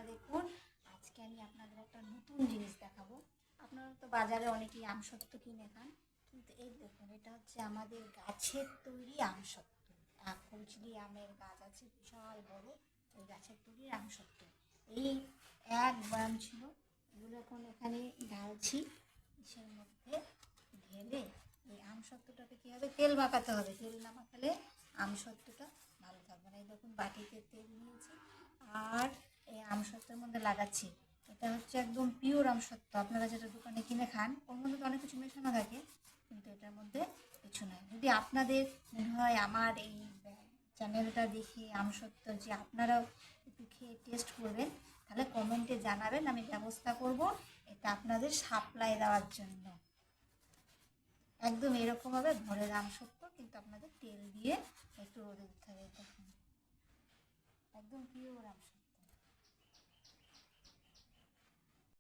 বন্ধুরা দেখুন, আজকে আমি আপনাদের একটা নতুন জিনিস দেখাবো। আপনারা তো বাজারে অনেকেই আমসত্ত্ব কিনে খান, কিন্তু এই দেখুন, এটা হচ্ছে আমাদের গাছের তৈরি আমসত্ত্ব। কচুরি আমের গাছ আছে বিশাল বড়, ওই গাছের তৈরি আমসত্ত্ব। এই এক বয়াম ছিল, এগুলো এখন এখানে ঢালছি। ইসের মধ্যে ঢেলে এই আমসত্ত্বটাকে কী হবে, তেল মাখাতে হবে। তেল না মাখালে আমসত্ত্বটা ভালো থাকবে না। এই দেখুন, বাটিতে তেল নিয়েছি আর এই আমসত্ত্বের মধ্যে লাগাচ্ছি। এটা হচ্ছে একদম পিওর আমসত্ত্ব। আপনারা যেটা দোকানে কিনে খান, ওর মধ্যে তো অনেক কিছু মেশানো থাকে, কিন্তু এটার মধ্যে কিছু নয়। যদি আপনাদের মনে হয় আমার এই চ্যানেলটা দেখে আমসত্ত্ব যে আপনারাও একটু খেয়ে টেস্ট করবেন, তাহলে কমেন্টে জানাবেন, আমি ব্যবস্থা করব এটা আপনাদের সাপ্লাই দেওয়ার জন্য। একদম এরকমভাবে ঘরের আমসত্ত্ব, কিন্তু আপনাদের তেল দিয়ে একটু রোদে দিতে হবে। দেখুন, একদম পিওর আমসত্ত্ব।